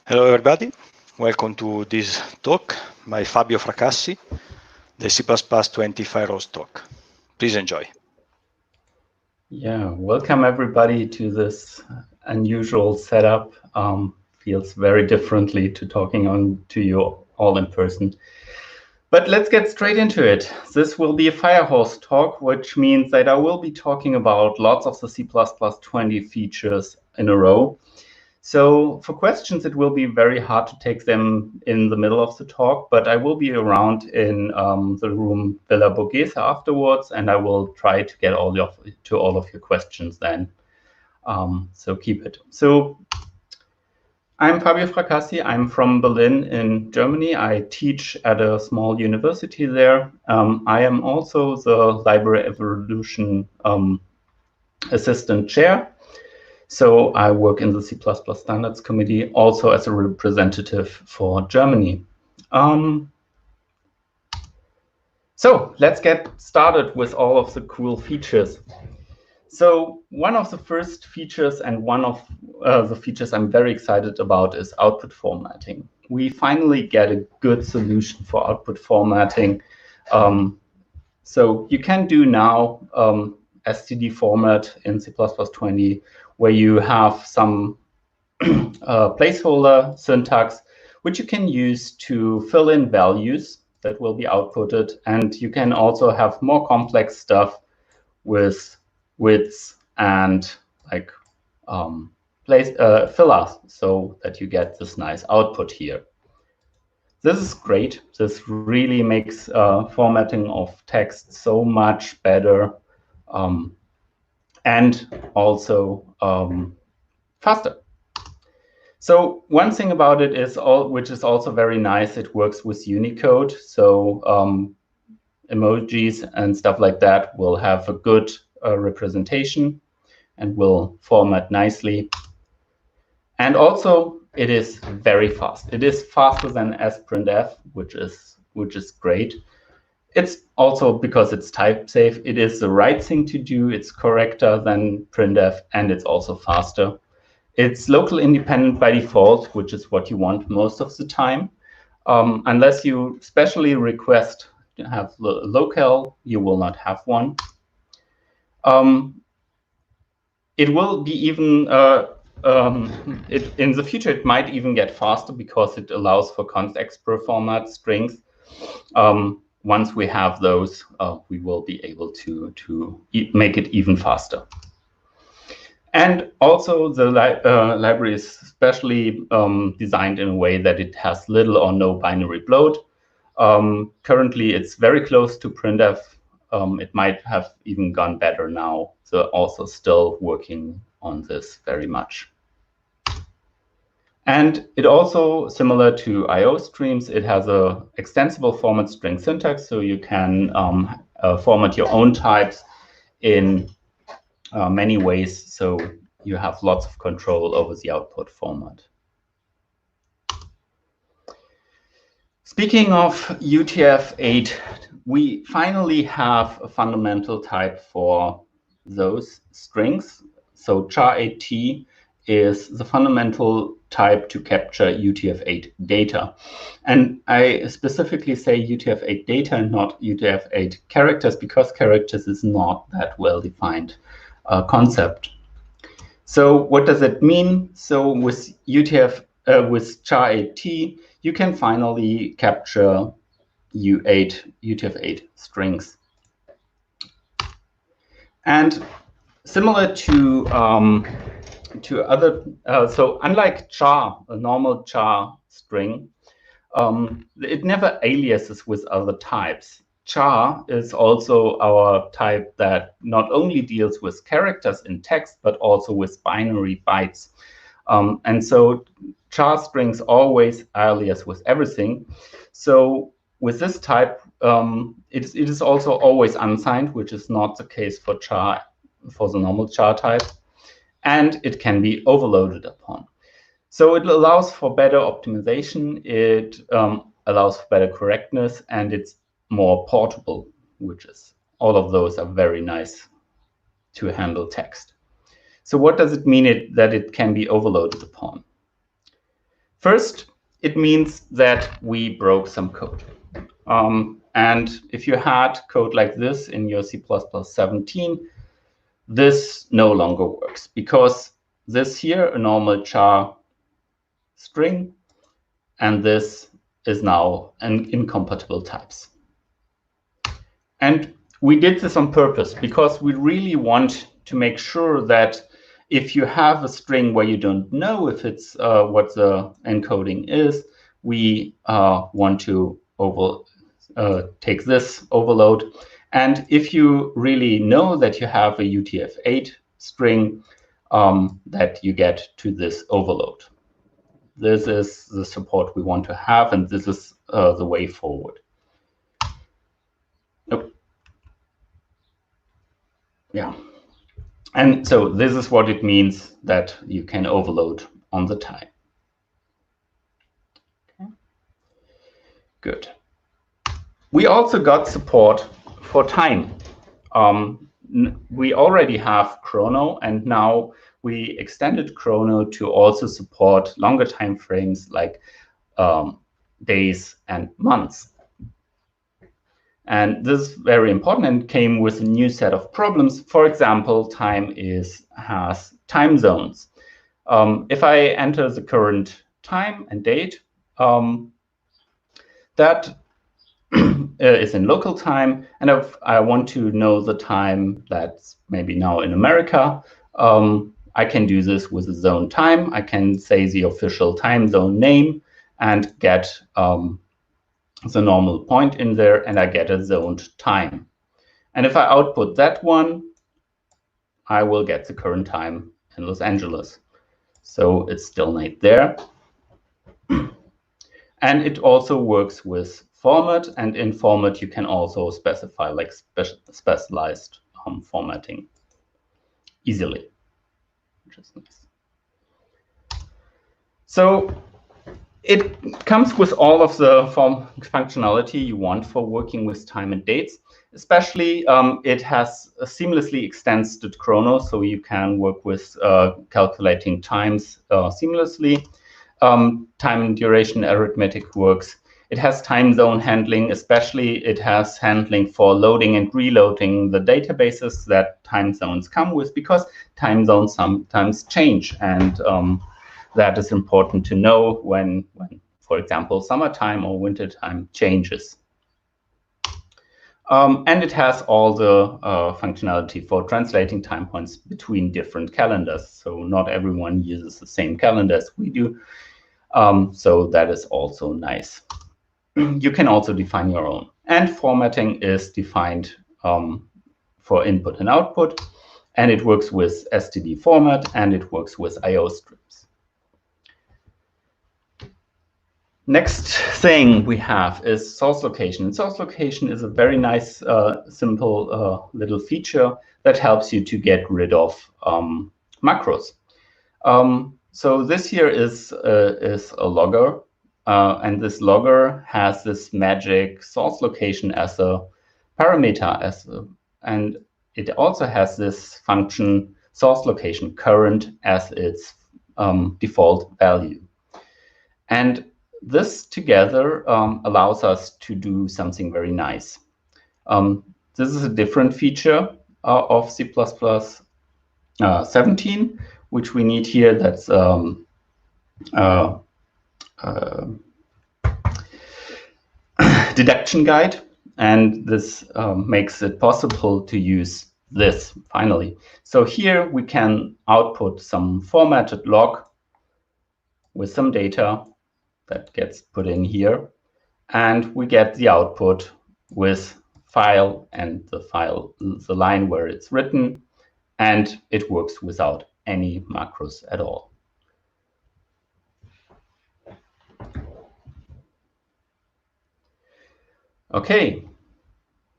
Hello everybody, welcome to this talk by Fabio Fracassi, the C++20 firehose talk. Please enjoy. Yeah, welcome everybody to this unusual setup. Feels very differently to talking to you all in person. But let's get straight into it. This will be a firehose talk, which means that I will be talking about lots of the C++20 features in a row. So for questions, it will be very hard to take them in the middle of the talk, but I will be around in the room Villa Borghese afterwards, and I will try to get all of your questions then. So keep it. So I'm Fabio Fracassi. I'm from Berlin in Germany. I teach at a small university there. I am also the Library Evolution Assistant Chair. So I work in the C++ Standards Committee, also as a representative for Germany. So let's get started with all of the cool features. So one of the first features and one of the features I'm very excited about is output formatting. We finally get a good solution for output formatting. So you can do now std format in C++20 where you have some placeholder syntax, which you can use to fill in values that will be outputted. And you can also have more complex stuff with widths and like fillers so that you get this nice output here. This is great. This really makes formatting of text so much better and also faster. So one thing about it is, which is also very nice, it works with Unicode. So emojis and stuff like that will have a good representation and will format nicely. And also, it is very fast. It is faster than sprintf, which is great. It's also because it's type safe. It is the right thing to do. It's correcter than printf, and it's also faster. It's local independent by default, which is what you want most of the time. Unless you specially request to have locale, you will not have one. It will be even, in the future, it might even get faster because it allows for const_expr format strings. Once we have those, we will be able to make it even faster. And also the library is specially designed in a way that it has little or no binary bloat. Currently, it's very close to printf. It might have even gone better now. So also still working on this very much. And it also, similar to IO streams, it has a extensible format string syntax. So you can format your own types in many ways, so you have lots of control over the output format. Speaking of UTF-8, we finally have a fundamental type for those strings. So char8t is the fundamental type to capture UTF-8 data. And I specifically say UTF-8 data and not UTF-8 characters because characters is not that well defined concept. So what does it mean? So with with char8t, you can finally capture UTF-8 strings. And similar to other, so unlike char, a normal char string, it never aliases with other types. Char is also our type that not only deals with characters in text, but also with binary bytes. And so char strings always alias with everything. So with this type, it is also always unsigned, which is not the case for char, for the normal char type. And it can be overloaded upon. So it allows for better optimization. It allows for better correctness, and it's more portable, which is all of those are very nice to handle text. So what does it mean that it can be overloaded upon? First, it means that we broke some code. And if you had code like this in your C++17, this no longer works, because this here, a normal char string, and this is now an incompatible types. And we did this on purpose because we really want to make sure that if you have a string where you don't know if it's what the encoding is, we want to take this overload. And if you really know that you have a UTF-8 string, that you get to this overload. This is the support we want to have, and this is the way forward. Nope. Yeah. And so this is what it means that you can overload on the time. Okay. Good. We also got support for time. We already have Chrono, and now we extended Chrono to also support longer time frames like days and months. And this is very important and came with a new set of problems. For example, time has time zones. If I enter the current time and date, that is in local time, and if I want to know the time that's maybe now in America, I can do this with a zone time. I can say the official time zone name and get the normal point in there, and I get a zoned time. And if I output that one, I will get the current time in Los Angeles. So it's still not there. And it also works with format, and in format you can also specify like specialized formatting easily, which is nice. So it comes with all of the functionality you want for working with time and dates. Especially, it has seamlessly extends to Chrono, so you can work with calculating times seamlessly. Time and duration arithmetic works. It has time zone handling, especially it has handling for loading and reloading the databases that time zones come with, because time zones sometimes change, and that is important to know when, for example, summertime or wintertime changes. And it has all the functionality for translating time points between different calendars. So not everyone uses the same calendar as we do. So that is also nice. You can also define your own. And formatting is defined for input and output. And it works with STD format, and it works with IO streams. Next thing we have is source location. Source location is a very nice, simple little feature that helps you to get rid of macros. So this here is a logger, and this logger has this magic source location as a parameter, and it also has this function source location current as its default value. And this together allows us to do something very nice. This is a different feature of C++17, which we need here. That's deduction guide, and this makes it possible to use this finally. So here we can output some formatted log with some data that gets put in here, and we get the output with file and the line where it's written, and it works without any macros at all. Okay,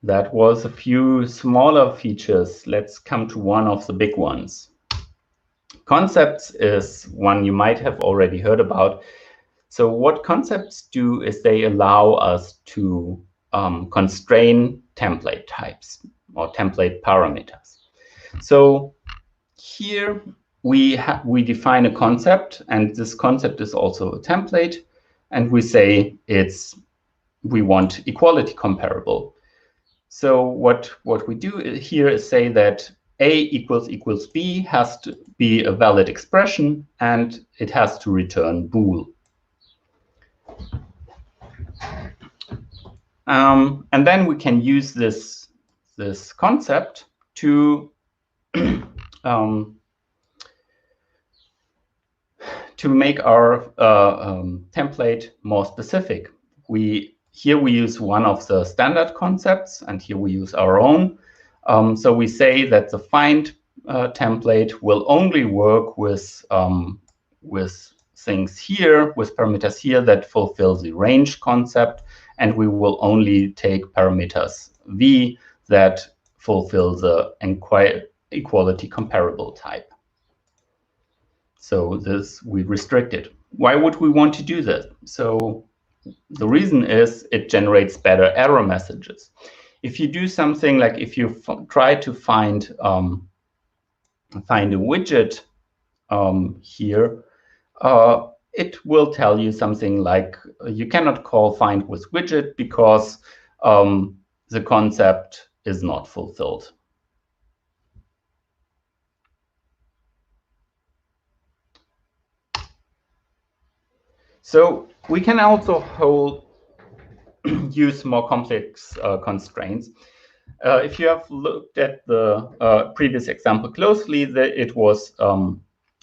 that was a few smaller features. Let's come to one of the big ones. Concepts is one you might have already heard about. So what concepts do is they allow us to constrain template types or template parameters. So here we define a concept, and this concept is also a template, and we say we want equality comparable. So what we do here is say that A equals B has to be a valid expression, and it has to return bool. And then we can use this concept to to make our template more specific. Here we use one of the standard concepts, and here we use our own. So we say that the find template will only work with things here, with parameters here that fulfill the range concept, and we will only take parameters V that fulfill the equality comparable type. So this we restrict it. Why would we want to do that? So the reason is it generates better error messages. If you do something like if you try to find a widget here, it will tell you something like you cannot call find with widget because the concept is not fulfilled. So we can also use more complex constraints. If you have looked at the previous example closely, it was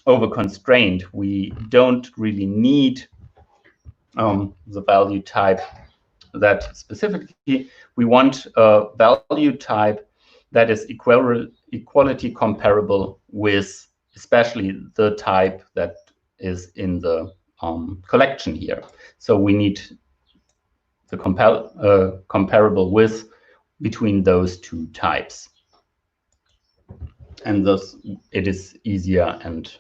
over-constrained. We don't really need the value type that specifically. We want a value type that is equality comparable with especially the type that is in the collection here. So we need the comparable with between those two types, and thus it is easier and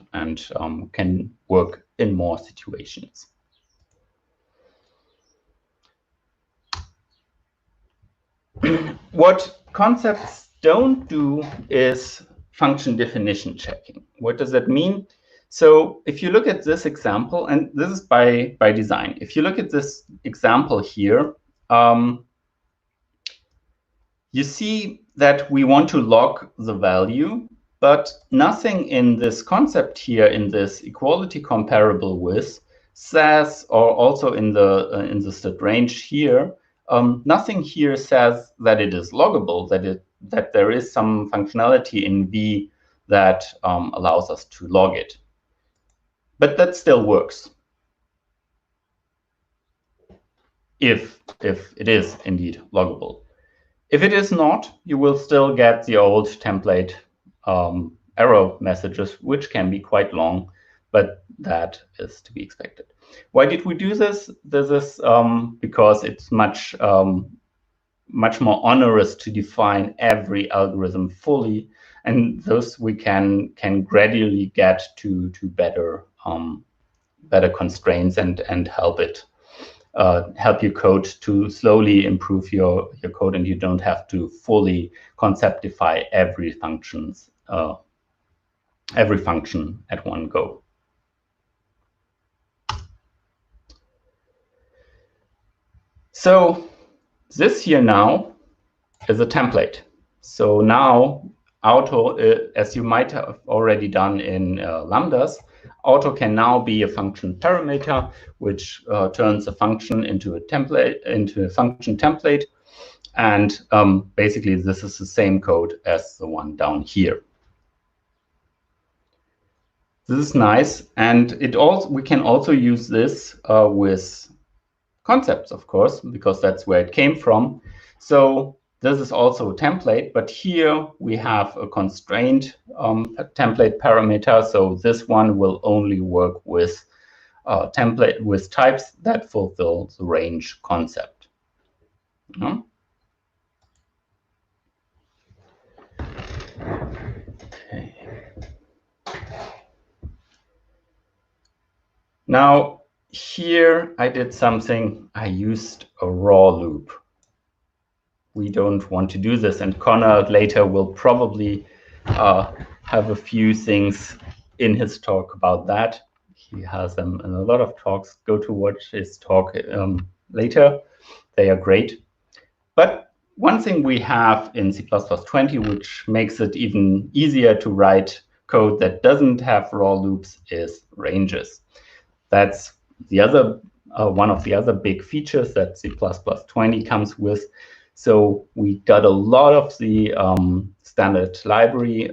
can work in more situations. What concepts don't do is function definition checking. What does that mean? So if you look at this example, and this is by design, if you look at this example here, you see that we want to log the value, but nothing in this concept here, in this equality comparable with, says, or also in the state range here, nothing here says that it is loggable, that there is some functionality in V that allows us to log it. But that still works if it is indeed loggable. If it is not, you will still get the old template error messages, which can be quite long, but that is to be expected. Why did we do this? This is because it's much more onerous to define every algorithm fully, and thus we can gradually get to better constraints and help your code to slowly improve your code, and you don't have to fully conceptify every function at one go. So this here now is a template. So now auto, as you might have already done in lambdas, auto can now be a function parameter, which turns a function into a template, into a function template. And basically, this is the same code as the one down here. This is nice, and we can also use this with concepts, of course, because that's where it came from. So this is also a template, but here we have a constraint template parameter. So this one will only work with types that fulfill the range concept. Okay. Now here I did something. I used a raw loop. We don't want to do this, and Connor later will probably have a few things in his talk about that. He has them in a lot of talks. Go to watch his talk later. They are great. But one thing we have in C++20, which makes it even easier to write code that doesn't have raw loops, is ranges. That's the other one of the other big features that C++20 comes with. So we got a lot of the standard library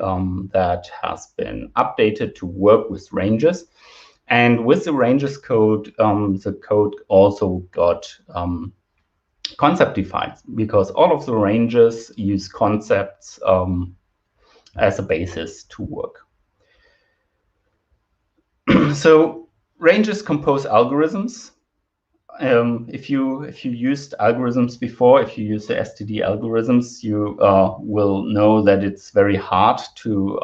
that has been updated to work with ranges. And with the ranges code, the code also got concept defined, because all of the ranges use concepts as a basis to work. So ranges compose algorithms. If you used algorithms before, if you use the STD algorithms, you will know that it's very hard to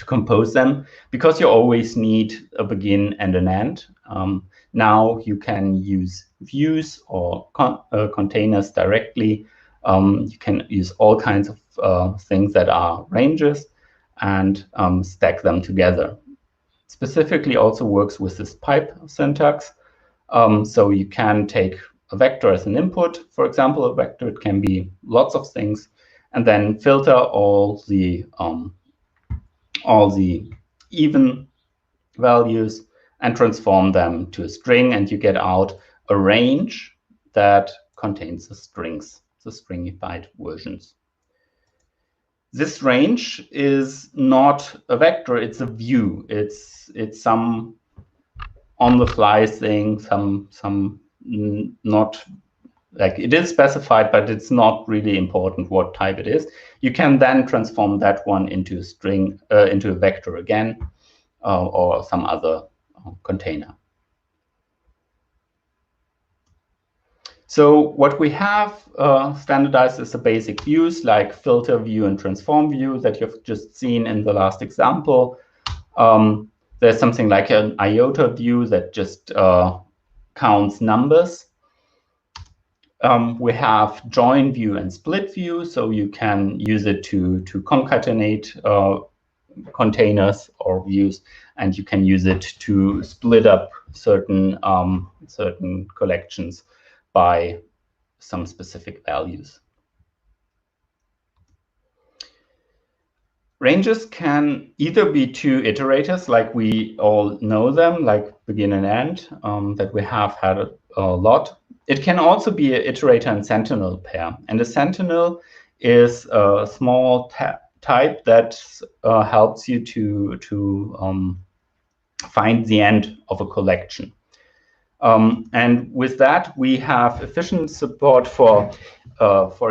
compose them, because you always need a begin and an end. Now you can use views or containers directly. You can use all kinds of things that are ranges and stack them together. Specifically also works with this pipe syntax. So you can take a vector as an input. For example, a vector, it can be lots of things, and then filter all the even values and transform them to a string, and you get out a range that contains the strings, the stringified versions. This range is not a vector, it's a view. It's some on-the-fly thing, some not, like, it is specified, but it's not really important what type it is. You can then transform that one into a string, into a vector again, or some other container. So what we have standardized is the basic views like filter view and transform view that you've just seen in the last example. There's something like an iota view that just counts numbers. We have join view and split view, so you can use it to concatenate containers or views, and you can use it to split up certain collections by some specific values. Ranges can either be two iterators, like we all know them, like begin and end, that we have had a lot. It can also be an iterator and sentinel pair. And a sentinel is a small type that helps you to find the end of a collection. And with that, we have efficient support for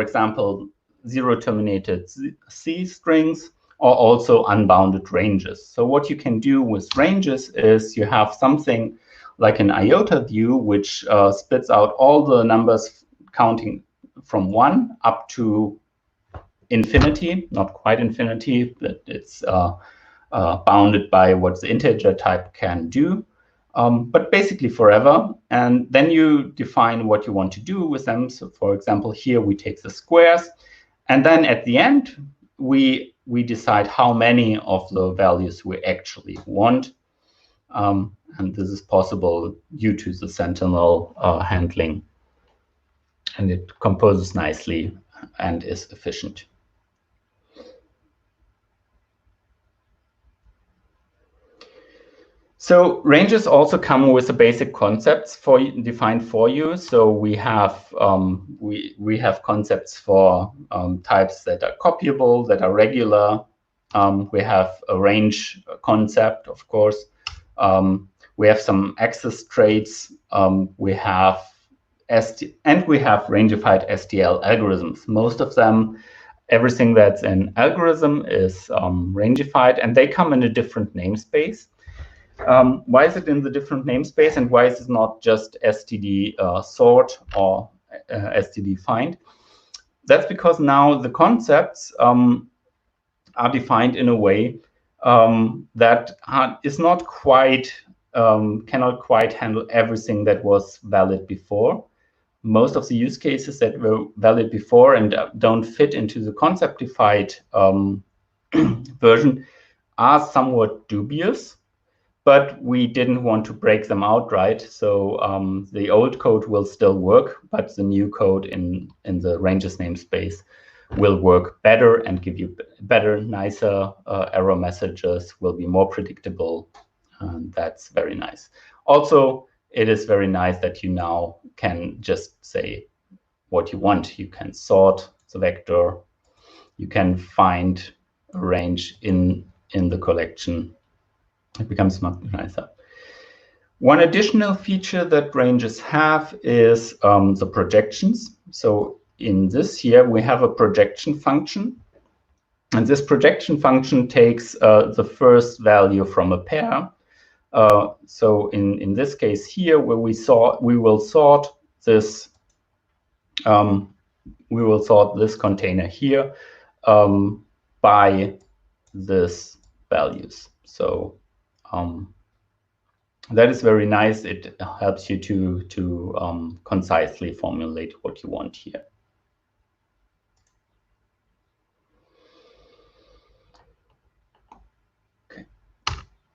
example, zero-terminated C strings, or also unbounded ranges. So what you can do with ranges is you have something like an iota view, which spits out all the numbers counting from 1 up to infinity, not quite infinity, but it's bounded by what the integer type can do, but basically forever. And then you define what you want to do with them. So for example, here we take the squares, and then at the end, we decide how many of the values we actually want. And this is possible due to the sentinel handling. And it composes nicely and is efficient. So ranges also come with the basic concepts defined for you. So we have concepts for types that are copyable, that are regular. We have a range concept, of course. We have some access traits. We have rangified STL algorithms. Most of them, everything that's an algorithm is rangified, and they come in a different namespace. Why is it in the different namespace, and why is it not just std sort or std find? That's because now the concepts are defined in a way that is not quite cannot quite handle everything that was valid before. Most of the use cases that were valid before and don't fit into the concept-defined version are somewhat dubious, but we didn't want to break them outright. So the old code will still work, but the new code in the ranges namespace will work better and give you better, nicer error messages, will be more predictable. That's very nice. Also, it is very nice that you now can just say what you want. You can sort the vector. You can find a range in the collection. It becomes much nicer. One additional feature that ranges have is the projections. So in this here, we have a projection function. And this projection function takes the first value from a pair. So in this case here, where we will sort this container here by this values. So that is very nice. It helps you to concisely formulate what you want here. Okay.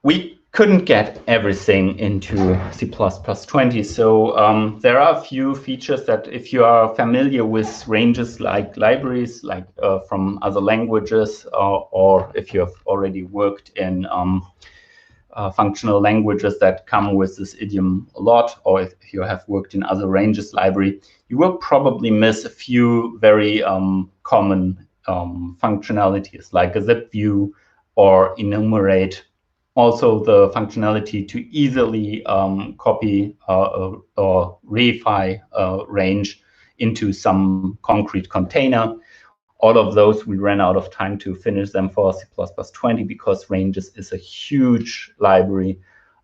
We couldn't get everything into C++20, so there are a few features that if you are familiar with ranges like libraries, like from other languages, or if you have already worked in functional languages that come with this idiom a lot, or if you have worked in other ranges library, you will probably miss a few very common functionalities like a zip view or enumerate. Also the functionality to easily copy or reify a range into some concrete container. All of those, we ran out of time to finish them for C++20 because ranges is a huge library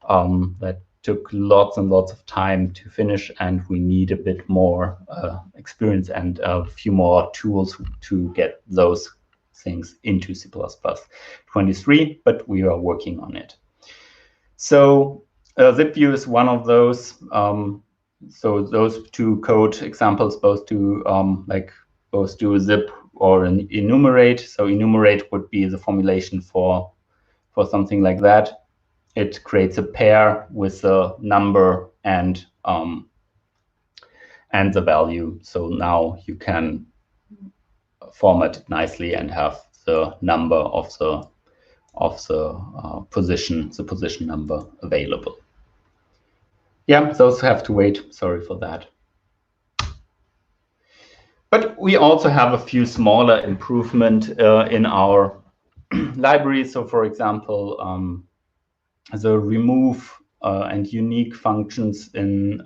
that took lots and lots of time to finish, and we need a bit more experience and a few more tools to get those things into C++23, but we are working on it. So zip view is one of those. So those two code examples both do zip or enumerate. So enumerate would be the formulation for something like that. It creates a pair with the number and the value. So now you can format it nicely and have the number of the position number available. Yeah, those have to wait. Sorry for that. But we also have a few smaller improvement in our library. So, for example, the remove and unique functions in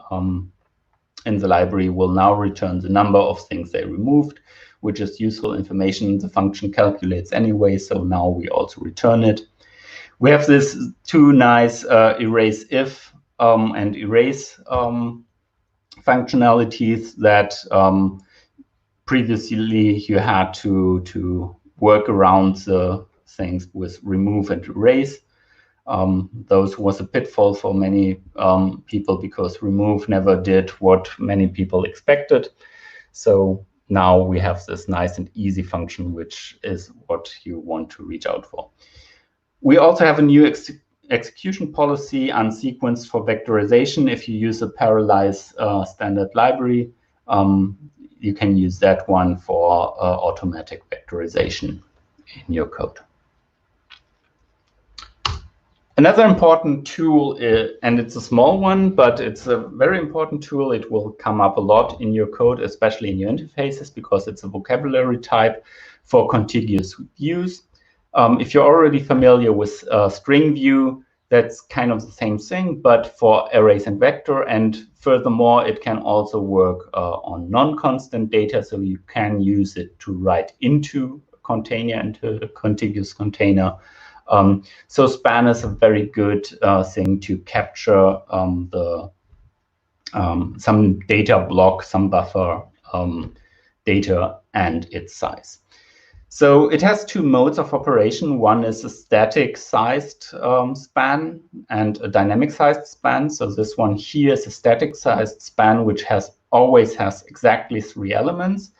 the library will now return the number of things they removed, which is useful information the function calculates anyway. So now we also return it. We have this two nice erase if and erase functionalities that previously you had to work around the things with remove and erase. Those was a pitfall for many people because remove never did what many people expected. So now we have this nice and easy function, which is what you want to reach out for. We also have a new execution policy unsequenced for vectorization. If you use a parallelize standard library, you can use that one for automatic vectorization in your code. Another important tool, and it's a small one, but it's a very important tool. It will come up a lot in your code, especially in your interfaces, because it's a vocabulary type for contiguous views. If you're already familiar with string view, that's kind of the same thing, but for arrays and vector. And furthermore, it can also work on non-constant data, so you can use it to write into a container, into a contiguous container. So span is a very good thing to capture some data block, some buffer data and its size. So it has two modes of operation. One is a static sized span and a dynamic sized span. So this one here is a static sized span, which always has exactly 3 elements.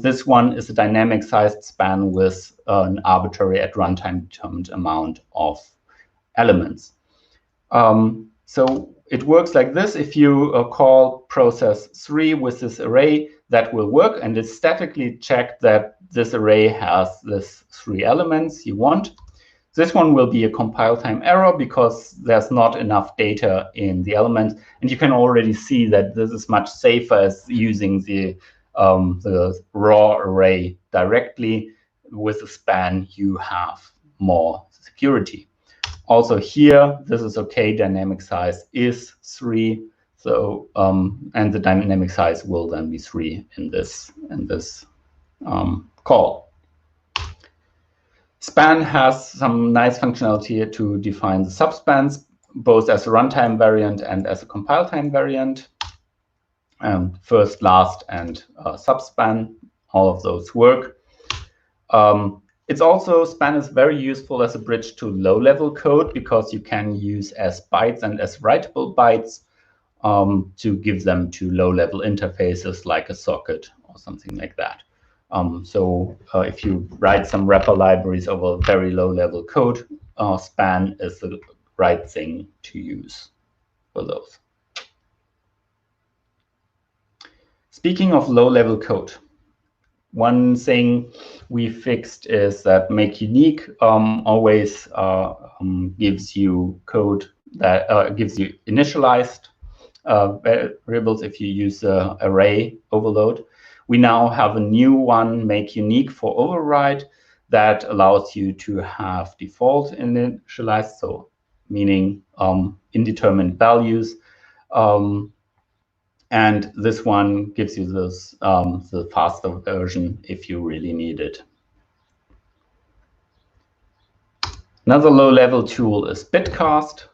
This one is a dynamic sized span with an arbitrary at runtime determined amount of elements. So it works like this. If you call process 3 with this array, that will work, and it's statically checked that this array has this 3 elements you want. This one will be a compile time error because there's not enough data in the elements, and you can already see that this is much safer as using the raw array directly. With a span, you have more security. Also here, this is okay. Dynamic size is 3. So and the dynamic size will then be 3 in this call. Span has some nice functionality to define the subspans, both as a runtime variant and as a compile time variant. First, last, and subspan, all of those work. It's also, span is very useful as a bridge to low-level code because you can use as bytes and as writable bytes to give them to low-level interfaces like a socket or something like that. So if you write some wrapper libraries over very low-level code, span is the right thing to use for those. Speaking of low-level code, one thing we fixed is that make unique always gives you code that gives you initialized variables if you use array overload. We now have a new one, make unique for override, that allows you to have default initialized, so meaning indeterminate values. And this one gives you this the faster version if you really need it. Another low-level tool is Bitcast.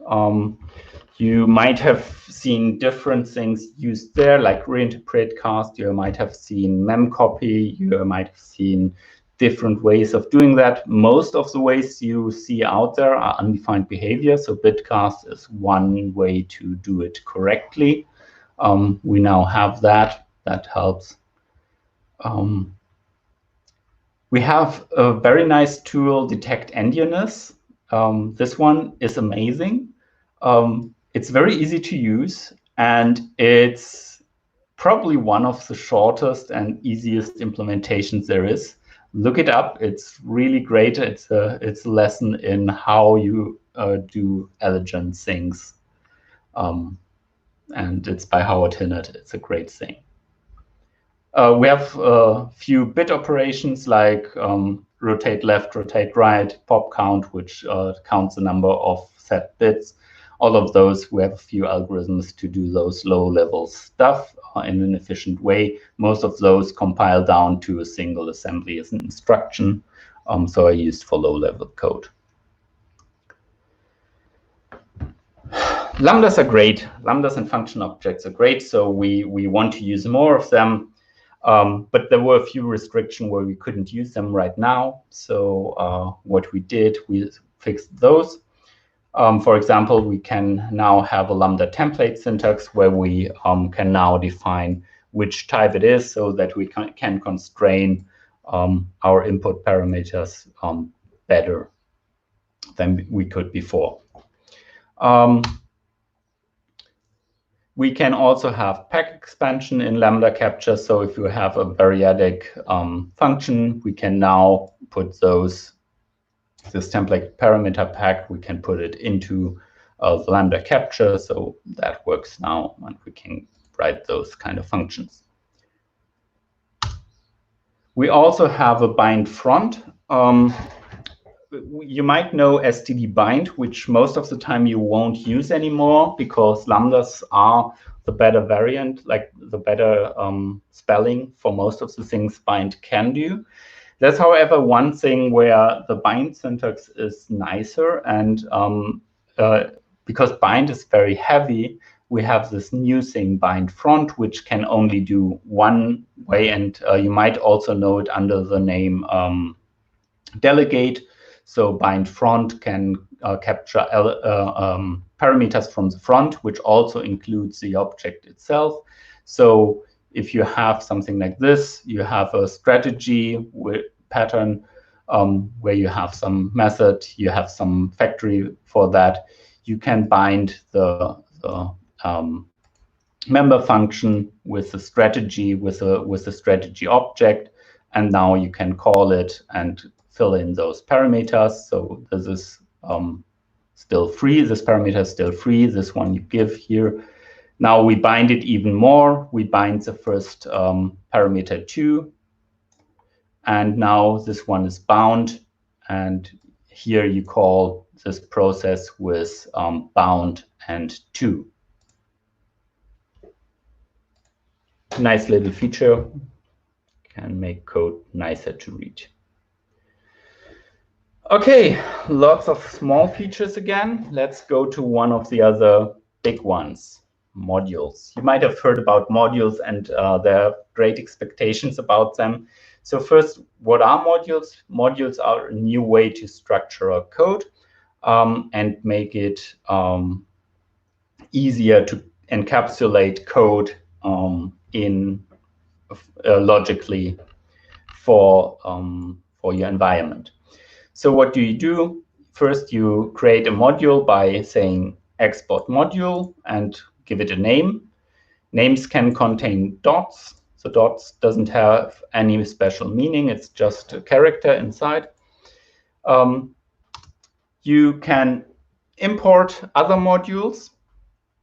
You might have seen different things used there, like reinterpret cast. You might have seen memcopy. You might have seen different ways of doing that. Most of the ways you see out there are undefined behavior. So Bitcast is one way to do it correctly. We now have that. That helps. We have a very nice tool, detect endiness. This one is amazing. It's very easy to use, and it's probably one of the shortest and easiest implementations there is. Look it up. It's really great. It's a lesson in how you do elegant things. And it's by Howard Hinnett. It's a great thing. We have a few bit operations like rotate left, rotate right, pop count, which counts the number of set bits. All of those, we have a few algorithms to do those low-level stuff in an efficient way. Most of those compile down to a single assembly as an instruction, so are used for low-level code. Lambdas are great. Lambdas and function objects are great, so we want to use more of them. But there were a few restrictions where we couldn't use them right now. So what we did, we fixed those. For example, we can now have a Lambda template syntax where we can now define which type it is so that we can constrain our input parameters better than we could before. We can also have pack expansion in Lambda capture. So if you have a variadic function, we can now put this template parameter pack, we can put it into the Lambda capture. So that works now, and we can write those kind of functions. We also have a bind front. You might know std bind, which most of the time you won't use anymore because lambdas are the better variant, like the better spelling for most of the things bind can do. There's, however, one thing where the bind syntax is nicer, and because bind is very heavy, we have this new thing, bind front, which can only do one way, and you might also know it under the name delegate. So bind front can capture parameters from the front, which also includes the object itself. So if you have something like this, you have a strategy pattern where you have some method, you have some factory for that. You can bind the member function with the strategy, with the strategy object, and now you can call it and fill in those parameters. So this is still free. This parameter is still free. This one you give here. Now we bind it even more. We bind the first parameter 2. And now this one is bound. And here you call this process with bound and 2. Nice little feature. Can make code nicer to read. Okay, lots of small features again. Let's go to one of the other big ones, modules. You might have heard about modules, and there are great expectations about them. So first, what are modules? Modules are a new way to structure our code and make it easier to encapsulate code in logically for your environment. So what do? First, you create a module by saying export module and give it a name. Names can contain dots. So dots doesn't have any special meaning. It's just a character inside. You can import other modules.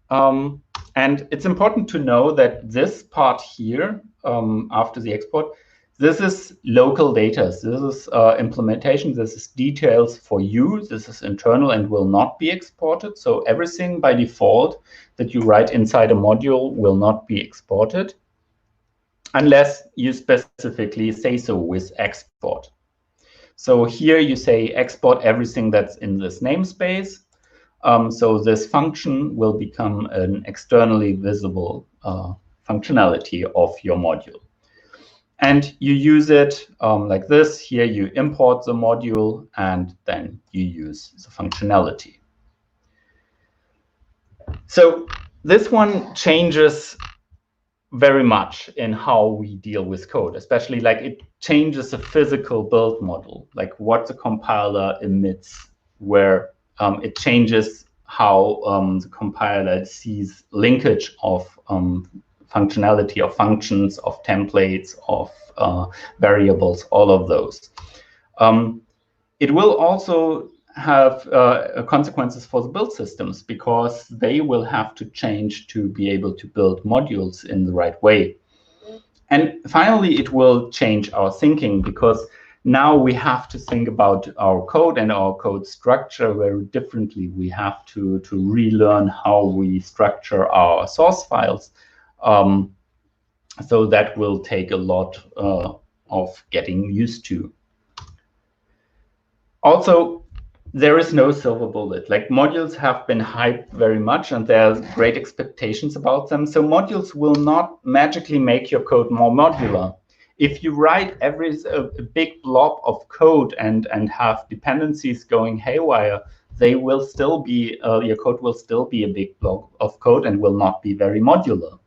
And it's important to know that this part here, after the export, this is local data. This is implementation. This is details for you. This is internal and will not be exported. So everything by default that you write inside a module will not be exported unless you specifically say so with export. So here you say export everything that's in this namespace. So this function will become an externally visible functionality of your module. And you use it like this. Here you import the module, and then you use the functionality. So this one changes very much in how we deal with code, especially like it changes the physical build model, like what the compiler emits, where it changes how the compiler sees linkage of functionality of functions, of templates, of variables, all of those. It will also have consequences for the build systems because they will have to change to be able to build modules in the right way. And finally, it will change our thinking because now we have to think about our code and our code structure very differently. We have to relearn how we structure our source files. So that will take a lot of getting used to. Also, there is no silver bullet. Like modules have been hyped very much and there's great expectations about them. So modules will not magically make your code more modular. If you write a big blob of code and have dependencies going haywire, they will still be, your code will still be a big blob of code and will not be very modular.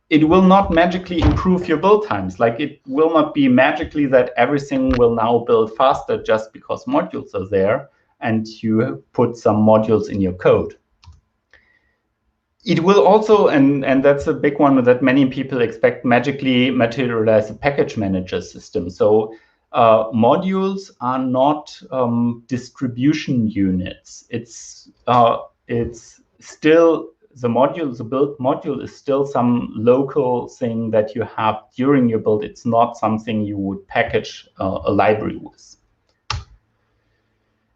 It will not magically improve your build times. Like it will not be magically that everything will now build faster just because modules are there and you put some modules in your code. It will also, and that's a big one that many people expect, magically materialize a package manager system. So modules are not distribution units. It's still the module, the build module is still some local thing that you have during your build. It's not something you would package a library with.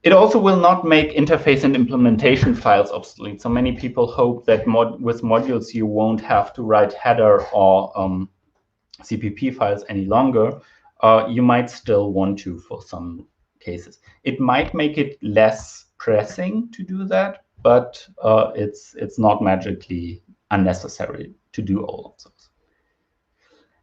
It also will not make interface and implementation files obsolete. So many people hope that with modules you won't have to write header or CPP files any longer. You might still want to for some cases. It might make it less pressing to do that, but it's not magically unnecessary to do all of those.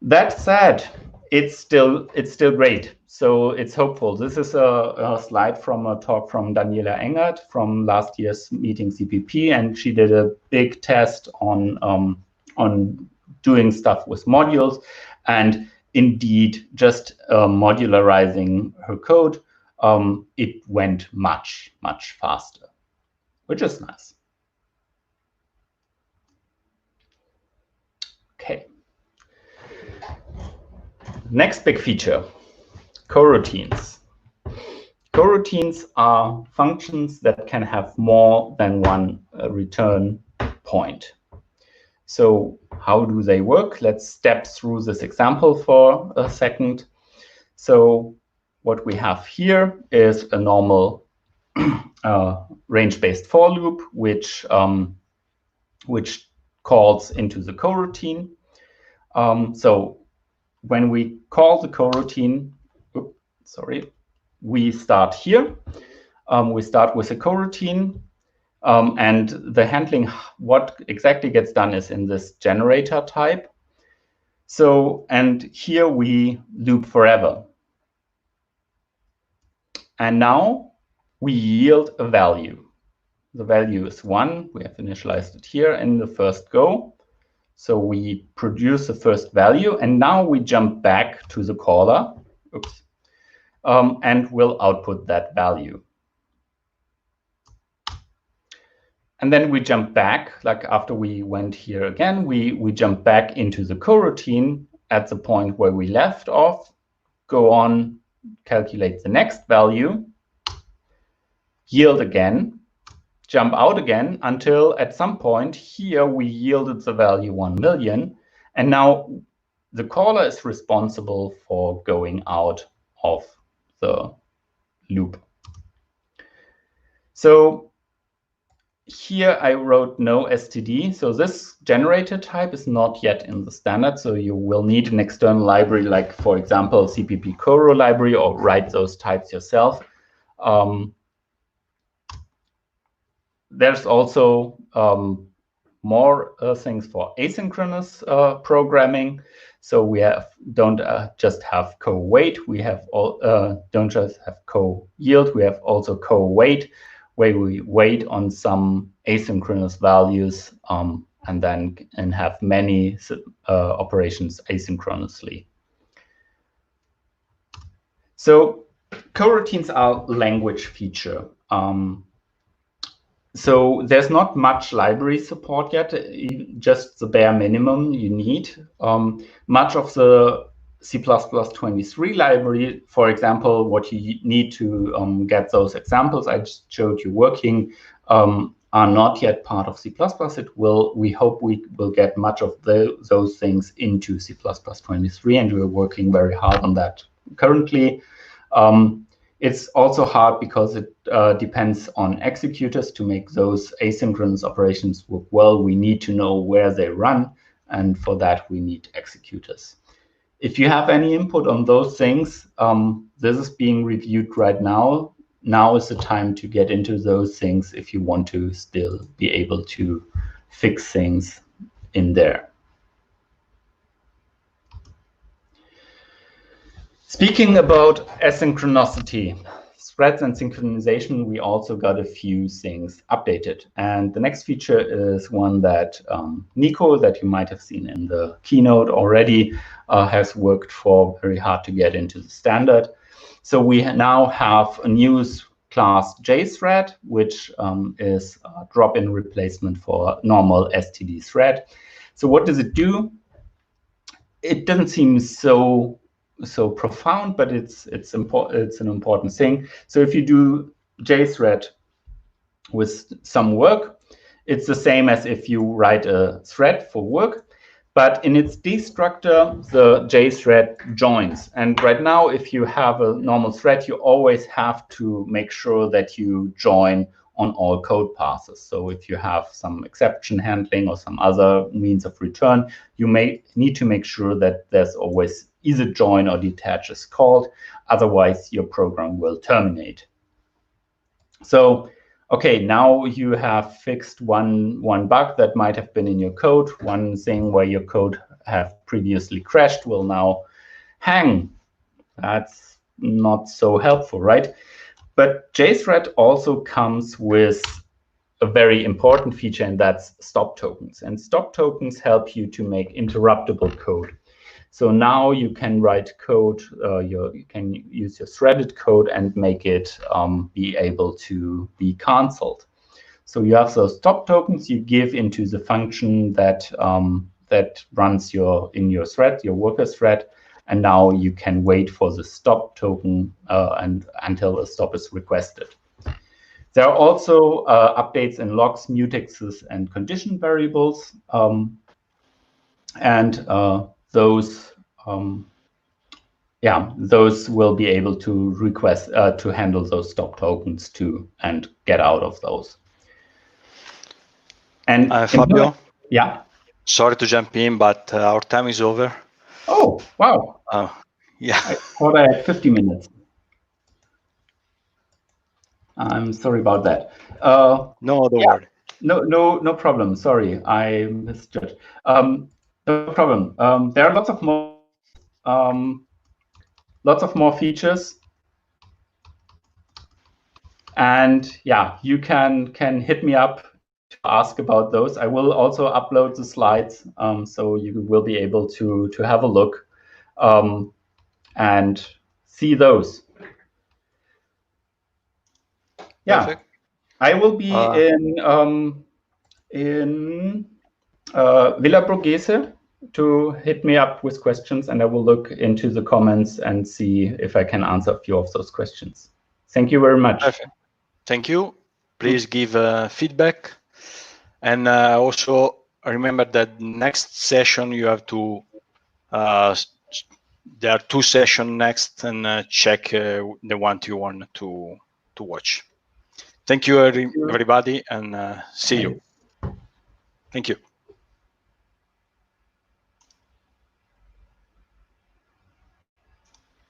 That said, it's still great. So it's hopeful. This is a slide from a talk from Daniela Engert from last year's meeting CPP, and she did a big test on doing stuff with modules, and indeed just modularizing her code, it went much faster, which is nice. Okay. Next big feature, coroutines. Coroutines are functions that can have more than one return point. So how do they work? Let's step through this example for a second. So what we have here is a normal range-based for loop, which calls into the coroutine. So when we call the coroutine, we start here. We start with a coroutine, and the handling, what exactly gets done is in this generator type. So, and here we loop forever. And now we yield a value. The value is 1. We have initialized it here in the first go. So we produce the first value, and now we jump back to the caller, and we'll output that value. And then we jump back, like after we went here again, we jump back into the coroutine at the point where we left off, go on, calculate the next value, yield again, jump out again until at some point here we yielded the value 1 million. And now the caller is responsible for going out of the loop. So here I wrote no std. So this generator type is not yet in the standard. So you will need an external library, like, for example, itCppCoro library, or write those types yourself. There's also more things for asynchronous programming. So we don't just have co-wait. We have don't just have co-yield. We have also co-wait, where we wait on some asynchronous values and then have many operations asynchronously. So coroutines are language feature. So there's not much library support yet, just the bare minimum you need. Much of the C++23 library, for example, what you need to get those examples I just showed you working, are not yet part of C++. We hope we will get much of those things into C++23, and we're working very hard on that currently. It's also hard because it depends on executors to make those asynchronous operations work well. We need to know where they run, and for that we need executors. If you have any input on those things, this is being reviewed right now. Now is the time to get into those things if you want to still be able to fix things in there. Speaking about asynchronicity, threads and synchronization, we also got a few things updated. And the next feature is one that Nico, that you might have seen in the keynote already, has worked for very hard to get into the standard. So we now have a new class JThread, which is a drop-in replacement for normal STD thread. So what does it do? It doesn't seem so profound, but it's an important thing. So if you do JThread with some work, it's the same as if you write a thread for work, but in its destructor, the JThread joins. And right now, if you have a normal thread, you always have to make sure that you join on all code passes. So if you have some exception handling or some other means of return, you may need to make sure that there's always either join or detach is called. Otherwise, your program will terminate. So, okay, now you have fixed one bug that might have been in your code. One thing where your code have previously crashed will now hang. That's not so helpful, right? But JThread also comes with a very important feature, and that's stop tokens. And stop tokens help you to make interruptible code. So now you can write code, you can use your threaded code and make it be able to be canceled. So you have those stop tokens you give into the function that that runs in your thread, your worker thread, and now you can wait for the stop token and until a stop is requested. There are also updates in logs, mutexes, and condition variables, and those those will be able to request to handle those stop tokens too and get out of those. And Fabio, yeah. Sorry to jump in, but our time is over. Oh wow! Yeah. I thought I had 50 minutes. I'm sorry about that. No, don't worry. No problem. Sorry, I misjudged. No problem. There are lots of more features, and yeah, you can hit me up to ask about those. I will also upload the slides, so you will be able to have a look and see those. Yeah. Perfect. I will be in Villa Borghese to hit me up with questions, and I will look into the comments and see if I can answer a few of those questions. Thank you very much. Perfect. Thank you. Please give feedback. And also remember that next session you have to, there are 2 sessions next, and check the one you want to watch. Thank you, everybody, and see you. Thank you.